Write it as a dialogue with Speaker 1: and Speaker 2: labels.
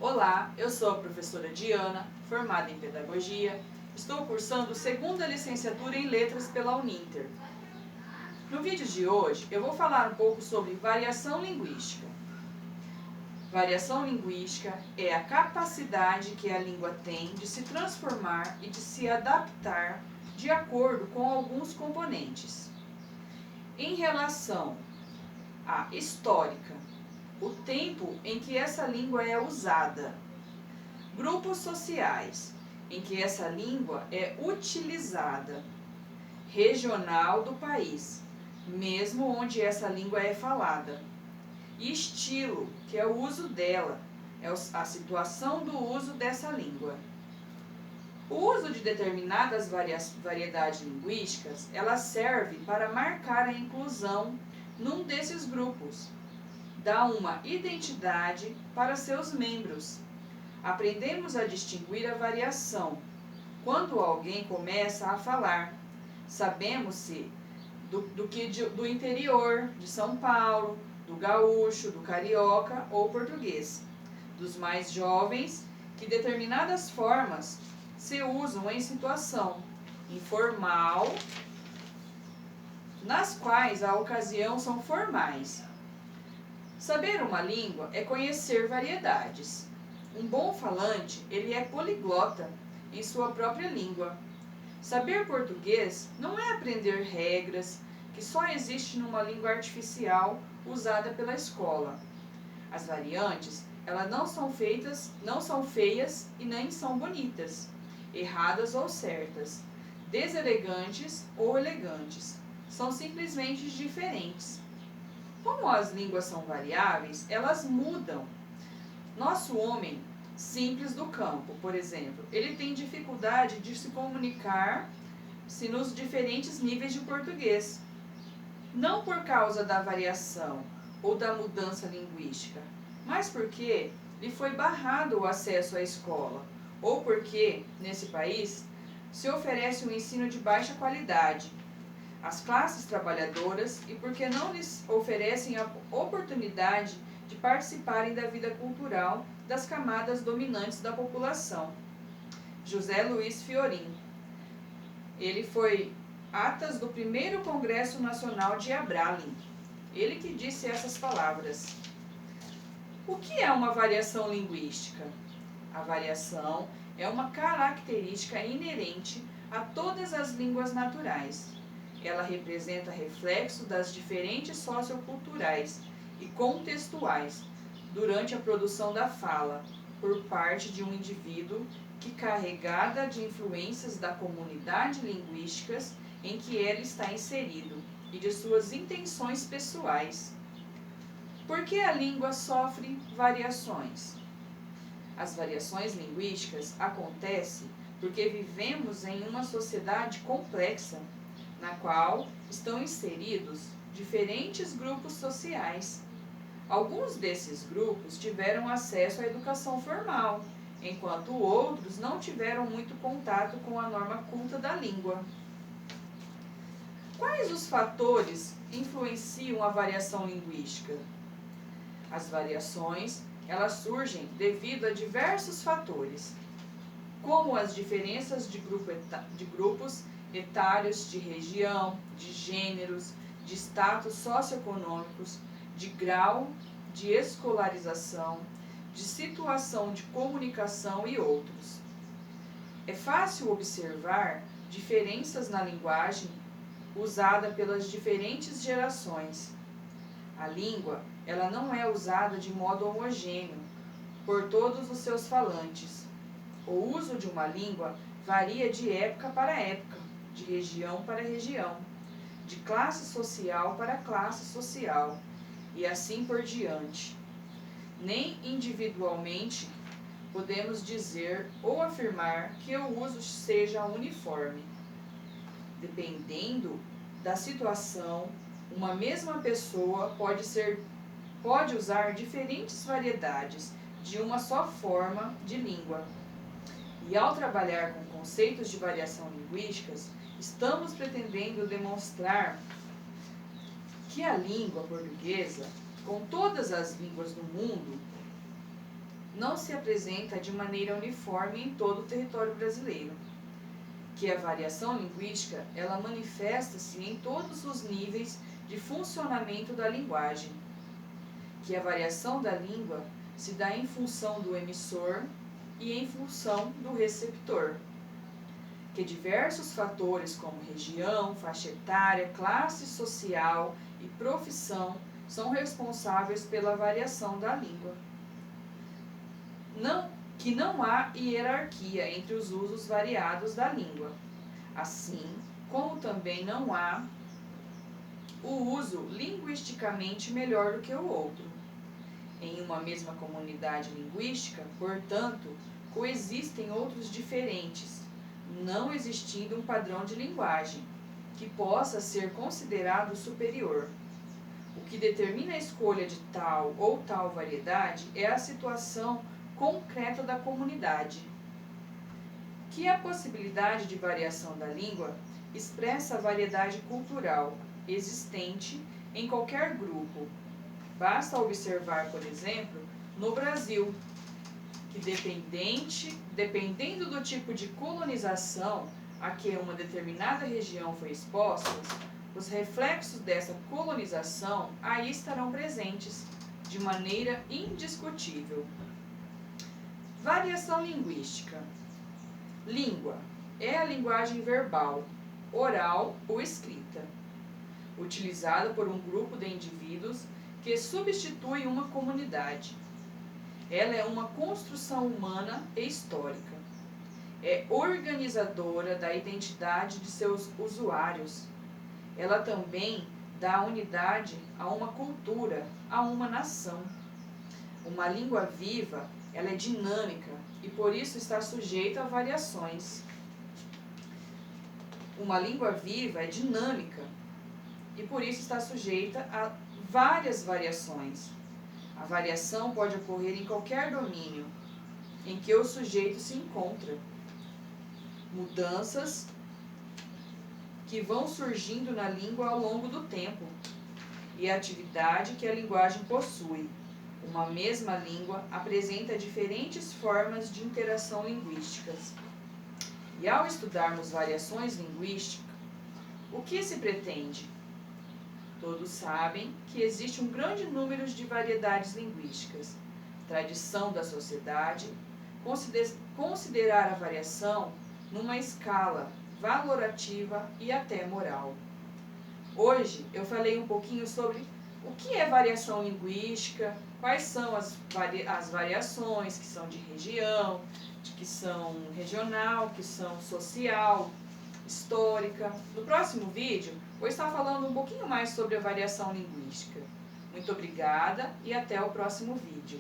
Speaker 1: Olá, eu sou a professora Diana, formada em Pedagogia. Estou cursando segunda licenciatura em Letras pela Uninter. No vídeo de hoje, eu vou falar um pouco sobre variação linguística. Variação linguística é a capacidade que a língua tem de se transformar e de se adaptar de acordo com alguns componentes. Em relação à histórica, o tempo em que essa língua é usada. Grupos sociais, em que essa língua é utilizada. Regional do país, mesmo onde essa língua é falada. E estilo, que é o uso dela, é a situação do uso dessa língua. O uso de determinadas variedades linguísticas, ela serve para marcar a inclusão num desses grupos. Dá uma identidade para seus membros. Aprendemos a distinguir a variação. Quando alguém começa a falar, sabemos-se do interior, de São Paulo, do gaúcho, do carioca ou português. Dos mais jovens, que determinadas formas se usam em situação informal, nas quais a ocasião são formais. Saber uma língua é conhecer variedades. Um bom falante, ele é poliglota em sua própria língua. Saber português não é aprender regras que só existem numa língua artificial usada pela escola. As variantes, elas não são feias e nem são bonitas, erradas ou certas, deselegantes ou elegantes. São simplesmente diferentes. Como as línguas são variáveis, elas mudam. Nosso homem simples do campo, por exemplo, ele tem dificuldade de se comunicar-se nos diferentes níveis de português. Não por causa da variação ou da mudança linguística, mas porque lhe foi barrado o acesso à escola, ou porque, nesse país, se oferece um ensino de baixa qualidade às classes trabalhadoras e porque não lhes oferecem a oportunidade de participarem da vida cultural das camadas dominantes da população. José Luiz Fiorin. Ele foi atas do primeiro Congresso Nacional de Abralin. Ele que disse essas palavras. O que é uma variação linguística? A variação é uma característica inerente a todas as línguas naturais. Ela representa reflexo das diferentes socioculturais e contextuais durante a produção da fala, por parte de um indivíduo que, carregada de influências da comunidade linguísticas em que ele está inserido e de suas intenções pessoais. Por que a língua sofre variações? As variações linguísticas acontecem porque vivemos em uma sociedade complexa, na qual estão inseridos diferentes grupos sociais. Alguns desses grupos tiveram acesso à educação formal, enquanto outros não tiveram muito contato com a norma culta da língua. Quais os fatores influenciam a variação linguística? As variações, elas surgem devido a diversos fatores, como as diferenças de grupos etários, de região, de gêneros, de status socioeconômicos, de grau de escolarização, de situação de comunicação e outros. É fácil observar diferenças na linguagem usada pelas diferentes gerações. A língua, ela não é usada de modo homogêneo por todos os seus falantes. O uso de uma língua varia de época para época, de região para região, de classe social para classe social, e assim por diante. Nem individualmente podemos dizer ou afirmar que o uso seja uniforme. Dependendo da situação, uma mesma pessoa pode usar diferentes variedades de uma só forma de língua. E ao trabalhar com conceitos de variação linguísticas, estamos pretendendo demonstrar que a língua portuguesa, com todas as línguas do mundo, não se apresenta de maneira uniforme em todo o território brasileiro, que a variação linguística ela manifesta-se em todos os níveis de funcionamento da linguagem, que a variação da língua se dá em função do emissor e em função do receptor, que diversos fatores como região, faixa etária, classe social e profissão são responsáveis pela variação da língua. Que não há hierarquia entre os usos variados da língua, assim como também não há o uso linguisticamente melhor do que o outro. Em uma mesma comunidade linguística, portanto, coexistem outros diferentes, não existindo um padrão de linguagem que possa ser considerado superior. O que determina a escolha de tal ou tal variedade é a situação concreta da comunidade. Que a possibilidade de variação da língua expressa a variedade cultural existente em qualquer grupo. Basta observar, por exemplo, no Brasil, que dependendo do tipo de colonização a que uma determinada região foi exposta, os reflexos dessa colonização aí estarão presentes de maneira indiscutível. Variação linguística. Língua é a linguagem verbal, oral ou escrita, utilizada por um grupo de indivíduos que substitui uma comunidade. Ela é uma construção humana e histórica. É organizadora da identidade de seus usuários. Ela também dá unidade a uma cultura, a uma nação. Uma língua viva, ela é dinâmica e por isso está sujeita a variações. Uma língua viva é dinâmica e por isso está sujeita a várias variações. A variação pode ocorrer em qualquer domínio em que o sujeito se encontra. Mudanças que vão surgindo na língua ao longo do tempo e a atividade que a linguagem possui. Uma mesma língua apresenta diferentes formas de interação linguísticas. E ao estudarmos variações linguísticas, o que se pretende? Todos sabem que existe um grande número de variedades linguísticas. Tradição da sociedade, considerar a variação numa escala valorativa e até moral. Hoje eu falei um pouquinho sobre o que é variação linguística, quais são as variações que são de região, que são regional, que são social, histórica. No próximo vídeo, vou estar falando um pouquinho mais sobre a variação linguística. Muito obrigada e até o próximo vídeo.